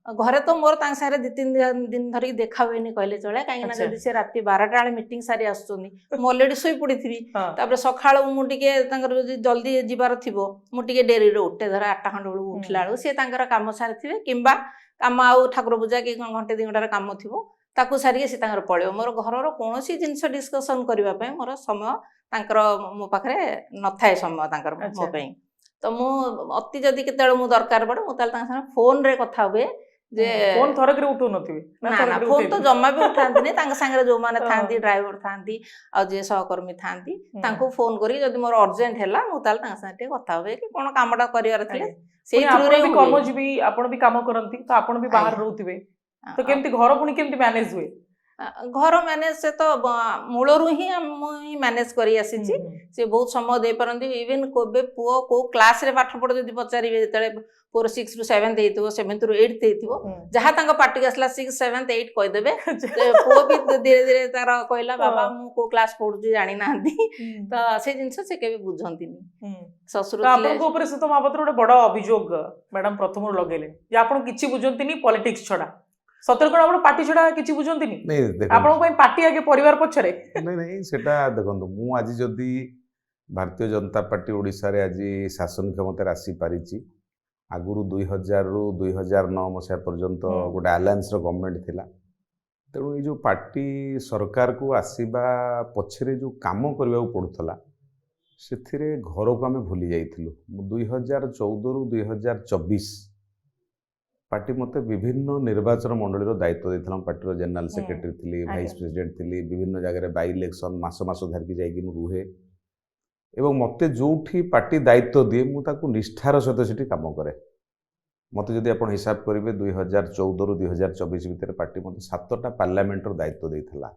घरे तो मोर सारे 2-3 दिन धरिक देखा हुए कहले चले कहीं जब से रात 12टा बेले मीटिंग सारी आसुनी अलरेडी शोई पड़ी थी सका मुझे जल्दी जीवार थी मुझे डेरी उठे धर 8टा खंड बेलू उठला बेलू सी कम सारी कि कम आउ ठाकुर पूजा कि घंटे 2 घंटार कम थी ताकू सारिके सी पड़े मोर घर कौन जिनस डिस्कसन करने मोर समय मो पाखे न था समय मोपाई तो मु अति जदि केते मु दरकार पड़े मुझे फोन रे कथा हुए जे फोन थरक रे उठो नथिबे ना फोन तो जम्मा भी उठाती नहीं तांग संगे जो माने थांती ड्राइवर थांती आ जे सहकर्मी थांती तांको फोन करी जदि मोर अर्जेंट हैला मु ताल तांग संगे कथा होवे कि कोन कामटा करियार थिले सेई थ्रू रे कर्मजीवी आपण भी काम करंती तो आपण भी बाहर रहउथिबे तो केमती घर पुनी केमती मैनेज हुए घर मैनेज से तो मूलरू ही मैनेज करी आसी से बहुत समय दे पारंती इवन कोबे पुओ को क्लास रे पाठ पढ़ जदि पचारिबे जेतले 4 6 रु 7 देइतबो 7 रु 8 देइतबो जहा तांका पार्टी आसला 6 7 8 कहि देबे पुओ भी धीरे धीरे तार कहला बाबा मु को क्लास पढुची जानि नांदी तो से जिंस से केबे बुझंती नि ससुर तो आपन को ऊपर से तो महापात्र गोटे बड़ अभियोग मैडम प्रथम लगेले जे आपन किछि बुझंती नि पॉलिटिक्स छडा सतर कोन आपण पार्टी छडा किछि बुझंती नि नहीं आपण को पार्टी आगे परिवार पछरे नहीं नहीं सेटा देखंतु मु आज जदी भारतीय जनता पार्टी ओडिसा रे आज शासन क्षमता आसी पारिछि आगुरु 2000 रु 2009 मसिया पर्यंत गोटे अलायंस रो गवर्नमेंट थिला तेणु ये जो पार्टी सरकार को आसीबा पछरे जो काम करबा पड़ुथला सेथिरे घर को आमे भूली जाइथिलु 2014 रु 2024 पार्टी मते विभिन्न निर्वाचन मंडली दायित्व देथिला पार्टी जनरल सेक्रेटरी थिली वाइस प्रेसिडेंट थिली विभिन्न जगह बाई इलेक्शन मास मास धरकी जाइकी मु रुहे एवं मते जोठी पार्टी दायित्व दिए मु ताकू निष्ठार सहित सेठी काम करे मते जदि आपण हिसाब करिवे 2014 रु 2024 भितर पार्टी मते 7टा पार्लियामेंट रो दायित्व देथिला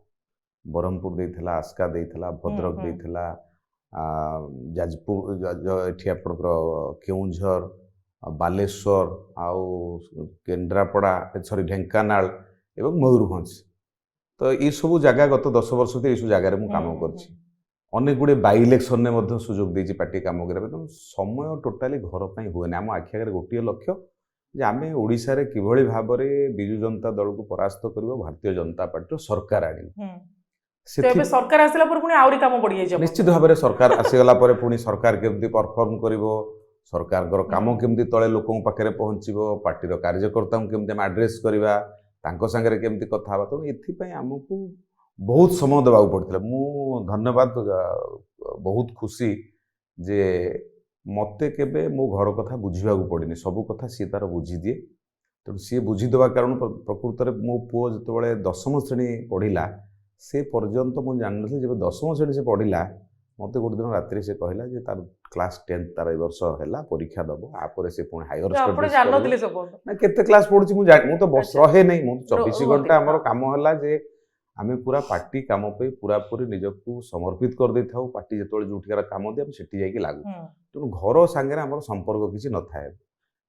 बरहमपुर देथिला आस्का देथिला भद्रक देथिला जाजपुर एठी आपनकर केउंझर बालेश्वर आउ केन्द्रापड़ा सॉरी ढेंकानाल एवं मयूरभंज तो ये सब जगह गत 10 वर्ष ये सब जगह मु काम करछि अनेक गुड़े बाई इलेक्शन ने मध्य सुजोग देछि पार्टी काम करे तो समय टोटाली घर पई हुए आम आखि आगे गोटे लक्ष्य जे आमे ओडिसा रे किभଳି भाबरे बिजु जनता दल को परास्त करिवो भारतीय जनता पार्टी सरकार आनी सेबे सरकार आसिला पर पुनी आउरी काम बढ़िए जाबो निश्चित भाबरे सरकार आसीगला पर पुनी सरकार केमती परफॉर्म करिवो सरकार काम केमती तले लोकों पाखे पहुँचो पार्टी कार्यकर्ता केमती आड्रेस करवा तांको संगे केमती कथा हवा तेणु एथिपाई आमको बहुत समय देवा पड़ता मु धन्यवाद बहुत खुशी जे मते केबे मो घर कथा बुझा पड़ेनि सबू कथा सी तार बुझी दिए तेणु सी बुझीदेवा कारण प्रकृत में मो पुओ जो 10वीं श्रेणी पढ़िला से पर्यंत मुझे जान नी जब 10वीं श्रेणी से पढ़िला मत गोटे दिन रात्रि से कहला जे तार क्लास 10 तार वर्ष है परीक्षा दब आपर से पुणी हायर स्टडीज केते क्लास पढ़ुची मु तो बस रहे नहीं मु 24 घंटा हमर काम हला जे आमे पूरा पार्टी काम पे पूरा पूरी निजको समर्पित कर दे थाउ पार्टी जेतोले जुठिकार काम दे हम सेठी जाई के लागू तेणु घर सांगे हमर संपर्क किसी न थाए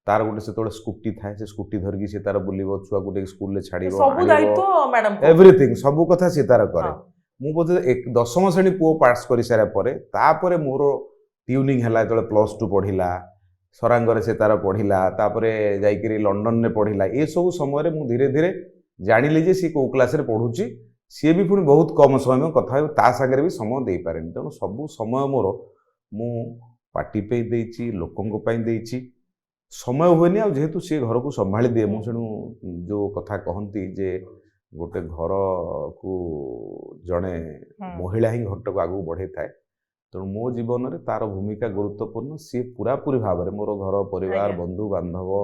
तार गोटे से स्कूटी थाए से स्कूटी धरकी से तार बुलिबो छुआ गोटे स्कूल ले छाड़िबो सब दायित्व मैडम एवरीथिंग सब कथा से तार करे मु बोधे 10वीं श्रेणी पुओ पास कर सारा तापर मोर ट्यूनिंग है जो +2 पढ़िला सरांगरे से तार पढ़िला तापरे जाइकरी लंडन ने पढ़िला ये सब समय मु धीरे धीरे जानिली जे सी को क्लास रे पढ़ुची सी भी पुणी बहुत कम समय में कथा ता सागर भी समय दे पारे तेणु सब समय मोर मु पार्टी पे देइची लोकों पई देइची समय हुए नहीं जेहेतु सी घर को संभाली दिए मुझे जो कथा कहती जे गोटे घर को जड़े महिला ही घर को आगू बढ़े थाए तेणु मो जीवन में तार भूमिका गुरुत्वपूर्ण सी पूरा पूरी भाव में मोर घर परिवार बंधु बांधव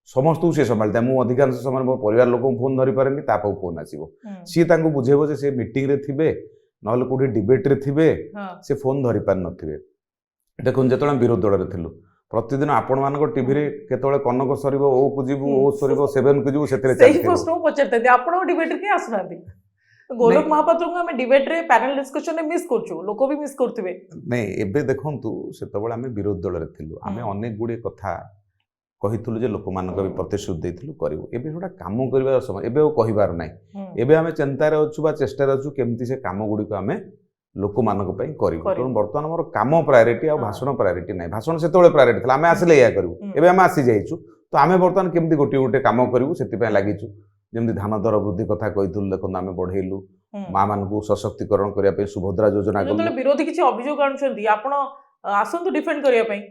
समस्त सी संभाली था अधिकांश समय मो परिवार लोक फोन धरी पारे ताप फोन आसो सी बुझेब जे मीटिंग रे थिबे नहले कोठी डिबेट रे थिबे से फोन धरी पार नथिबे देखुन जेतले विरोध दल रे थिलु प्रतिदिन आपण मान टीवी रे केतळे कनक सरीबो ओ को जीवु ओ सरीबो 7 को जीवु सेतरे सही प्रश्न पछरते आपण डिबेट रे के आसनाती गोलोक महापात्र को हमें डिबेट रे पैनल डिस्कशन में मिस करछु लोक भी मिस करथिबे नहीं एबे देखंतु सेतबेले हमें विरोध दल रे थिलु हमें अनेक गुडी कथा कहितलु जे लोक मानक भी प्रतिश्रुति देथिलु करिवो एबे जोडा काम करबा समय एबे ओ कहिबार नै एबे हमें चिंता रे अछु बा चेष्टा रे अछु केमती से काम गुडी को हमें लोक मानक पई करिवो कारण वर्तमान मोर काम प्रायोरिटी आ भाषण प्रायोरिटी नै भाषण सेतबेले प्रायोरिटी थला हमें आसले या करिवो एबे हम आसी जाइछु ତ ଆମେ ବର୍ତ୍ତମାନ କେମିତି ଗୋଟିଏ ଗୋଟେ କାମ କରିବୁ ସେଥିପାଇଁ ଲାଗିଛୁ। ଯେମିତି ଧାନ ଦର ବୃଦ୍ଧି କଥା କହିଥିଲୁ, ଦେଖନ୍ତୁ ଆମେ ବଢେଇଲୁ। ମା ମାନଙ୍କୁ ସଶକ୍ତିକରଣ କରିବା ପାଇଁ ସୁଭଦ୍ରା ଯୋଜନା କଲୁ। ଯେତେବେଳେ ବିରୋଧୀ କିଛି ଅଭିଯୋଗ ଆଣୁଛନ୍ତି ଆପଣ ଆସନ୍ତୁ ଡିଫେଣ୍ଡ କରିବା ପାଇଁ।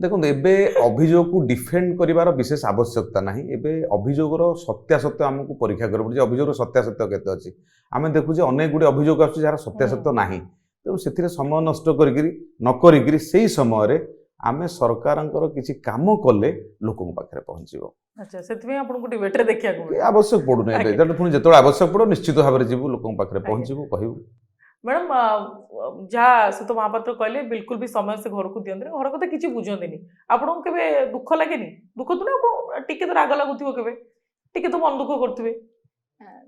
ଦେଖନ୍ତୁ ଏବେ ଅଭିଯୋଗକୁ ଡିଫେଣ୍ଡ କରିବାର ବିଶେଷ ଆବଶ୍ୟକତା ନାହିଁ। ଏବେ ଅଭିଯୋଗର ସତ୍ୟାସତ୍ୟ ଆମକୁ ପରୀକ୍ଷା କରିବାକୁ ପଡୁଛି। ଅଭିଯୋଗର ସତ୍ୟାସତ୍ୟ କେତେ ଅଛି ଆମେ ଦେଖୁଛେ, ଅନେକ ଗୁଡ଼ିଏ ଅଭିଯୋଗ ଆସୁଛି ଯାହାର ସତ୍ୟାସତ୍ୟ ନାହିଁ। ତେଣୁ ସେଥିରେ ସମୟ ନଷ୍ଟ କରିକିରି ନ କରିକିରି ସେଇ ସମୟରେ ଆମେ ସରକାରଙ୍କର କିଛି କାମ କଲେ ଲୋକଙ୍କ ପାଖରେ ପହଞ୍ଚିବ। ଆଚ୍ଛା, ସେଥିପାଇଁ ଆପଣଙ୍କୁ ଡିବେଟରେ ଦେଖିବାକୁ ମିଳେ। ଆବଶ୍ୟକ ପଡୁନି ଏବେ, ପୁଣି ଯେତେବେଳେ ଆବଶ୍ୟକ ପଡିବ ନିଶ୍ଚିତ ଭାବରେ ଯିବୁ, ଲୋକଙ୍କ ପାଖରେ ପହଞ୍ଚିବୁ, କହିବୁ। ମ୍ୟାଡ଼ାମ ଯାହା ସୁତ ମହାପାତ୍ର କହିଲେ ବିଲକୁଲ ବି ସମୟ ସେ ଘରକୁ ଦିଅନ୍ତିନି, ଘର କଥା କିଛି ବୁଝନ୍ତିନି। ଆପଣଙ୍କୁ କେବେ ଦୁଃଖ ଲାଗେନି? ଦୁଃଖ ତ ନା, ଟିକେ ତ ରାଗ ଲାଗୁଥିବ, କେବେ ଟିକେ ତ ମନ ଦୁଃଖ କରୁଥିବେ।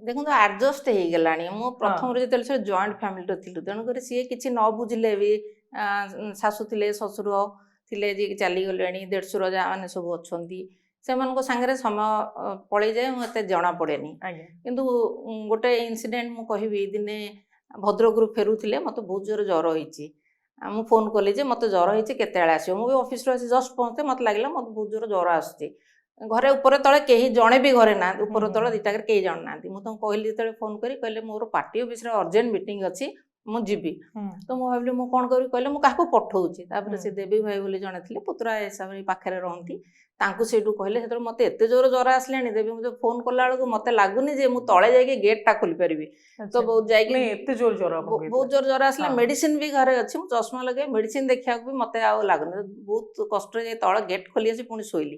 ଦେଖନ୍ତୁ ଆଡଜଷ୍ଟ ହେଇଗଲାଣି। ମୁଁ ପ୍ରଥମରୁ ଯେତେବେଳେ ସେ ଜଏଣ୍ଟ ଫ୍ୟାମିଲିରେ ଥିଲୁ, ତେଣୁକରି ସିଏ କିଛି ନ ବୁଝିଲେ ବି ଶାଶୁ ଥିଲେ, ଶ୍ୱଶୁର ଥିଲେ ଯିଏ ଚାଲିଗଲେଣି, ଦେଢ଼ଶୁର ଯାହା ମାନେ ସବୁ ଅଛନ୍ତି, ସେମାନଙ୍କ ସାଙ୍ଗରେ ସମୟ ପଳେଇଯାଏ, ମୁଁ ଏତେ ଜଣା ପଡ଼େନି। କିନ୍ତୁ ଗୋଟେ ଇନସିଡେଣ୍ଟ ମୁଁ କହିବି, ଦିନେ ଭଦ୍ରକରୁ ଫେରୁଥିଲେ, ମୋତେ ବହୁତ ଜୋର ଜ୍ୱର ହେଇଛି। ମୁଁ ଫୋନ୍ କଲି ଯେ ମୋତେ ଜ୍ୱର ହେଇଛି, କେତେବେଳେ ଆସିବ? ମୁଁ ବି ଅଫିସରୁ ଆସି ଜଷ୍ଟ ପହଞ୍ଚେ, ମୋତେ ଲାଗିଲା ମୋତେ ବହୁତ ଜୋର ଜ୍ୱର ଆସୁଛି। ଘରେ ଉପରେ ତଳେ କେହି ଜଣେ ବି ଘରେ ନାହାନ୍ତି, ଉପର ତଳେ ଦିଟାକରେ କେହି ଜଣେ ନାହାନ୍ତି। ମୁଁ ତାଙ୍କୁ କହିଲି ଯେତେବେଳେ ଫୋନ୍ କରି, କହିଲେ ମୋର ପାର୍ଟି ଅଫିସରେ ଅର୍ଜେଣ୍ଟ ମିଟିଂ ଅଛି, ମୁଁ ଯିବି। ତ ମୁଁ ଭାବିଲି ମୁଁ କ'ଣ କରିବି, କହିଲେ ମୁଁ କାହାକୁ ପଠଉଛି। ତାପରେ ସେ ଦେବୀ ଭାଇ ବୋଲି ଜଣେ ଥିଲେ, ପୁତୁରା ହିସାବରେ ପାଖରେ ରହନ୍ତି, ତାଙ୍କୁ ସେଇଠୁ କହିଲେ। ସେତେବେଳେ ମୋତେ ଏତେ ଜୋର ଜ୍ୱର ଆସିଲାଣି, ଦେବୀ ମୋତେ ଫୋନ୍ କଲା ବେଳକୁ ମୋତେ ଲାଗୁନି ଯେ ମୁଁ ତଳେ ଯାଇକି ଗେଟ୍ଟା ଖୋଲିପାରିବି। ତ ଯାଇକି ଏତେ ଜୋର ଜ୍ୱର, ବହୁତ ଜୋର ଜ୍ୱର ଆସିଲା। ମେଡିସିନ ବି ଘରେ ଅଛି, ମୁଁ ଚଷମା ଲଗାଇ ମେଡିସିନ ଦେଖିବାକୁ ବି ମୋତେ ଆଉ ଲାଗୁନି। ବହୁତ କଷ୍ଟରେ ଯାଇ ତଳ ଗେଟ୍ ଖୋଲି ଆସି ପୁଣି ଶୋଇଲି।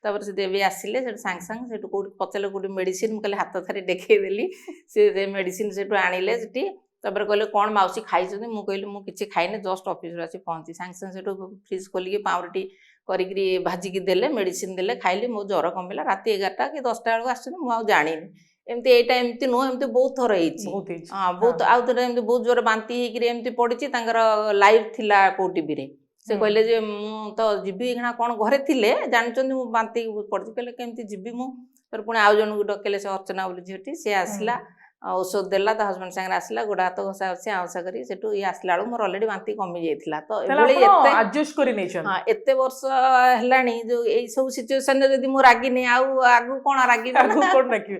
ତାପରେ ସେ ଦେବୀ ଆସିଲେ, ସେଠୁ ସାଙ୍ଗେ ସାଙ୍ଗେ ସେଠୁ କୋଉଠି ପଚାରିଲେ କୋଉଠି ମେଡିସିନ, ମୁଁ କହିଲି ହାତ ଥରେ ଦେଖେଇ ଦେଲି। ସେ ମେଡିସିନ ସେଠୁ ଆଣିଲେ ସେଠି। ତାପରେ କହିଲେ କ'ଣ ମାଉସୀ ଖାଇଛନ୍ତି? ମୁଁ କହିଲି ମୁଁ କିଛି ଖାଇନି, ଜଷ୍ଟ ଅଫିସରୁ ଆସି ପହଞ୍ଚି। ସାଙ୍ଗେ ସାଙ୍ଗେ ସେଠୁ ଫ୍ରିଜ୍ ଖୋଲିକି ପାଉଁରୁଟି କରିକିରି ଭାଜିକି ଦେଲେ, ମେଡିସିନ ଦେଲେ, ଖାଇଲି, ମୋ ଜ୍ୱର କମିଲା। ରାତି 11ଟା କି 10ଟା ବେଳକୁ ଆସିଛନ୍ତି, ମୁଁ ଆଉ ଜାଣିନି। ଏମିତି ଏଇଟା ଏମିତି ନୁହଁ, ଏମିତି ବହୁତ ଥର ହେଇଛି। ହଁ, ବହୁତ। ଆଉ ଥରେ ଏମିତି ବହୁତ ଜୋର ବାନ୍ତି ହେଇକିରି ଏମିତି ପଡ଼ିଛି, ତାଙ୍କର ଲାଇଭ୍ ଥିଲା କୋଉ ଟିଭିରେ। ସେ କହିଲେ ଯେ ମୁଁ ତ ଯିବି ଏଇଖିଣା, କ'ଣ ଘରେ ଥିଲେ ଜାଣିଛନ୍ତି ମୁଁ ବାନ୍ତି ପଡ଼ିଛି। କହିଲେ କେମିତି ଯିବି ମୁଁ? ତାପରେ ପୁଣି ଆଉ ଜଣଙ୍କୁ ଡକେଇଲେ, ସେ ଅର୍ଚ୍ଚନା ବୋଲି ଝିଅଟି, ସେ ଆସିଲା, ଔଷଧ ଦେଲା, ତା ହଜବେଣ୍ଡ ସାଙ୍ଗରେ ଆସିଲା, ଗୋଡ଼ ହାତ ଘଷା ଘଷି ଆଉଁସା କରି ସେଠୁ ଇଏ ଆସିଲା ବେଳକୁ ମୋର ଅଲରେଡ଼ି ବାନ୍ତି କମି ଯାଇଥିଲା। ତ ଏଭଳି ଏତେ ବର୍ଷ ହେଲାଣି ଯୋଉ ଏଇ ସବୁ ସିଚୁଏସନରେ ଯଦି ମୁଁ ରାଗିନି, ଆଉ ଆଗକୁ କ'ଣ ରାଗିବି?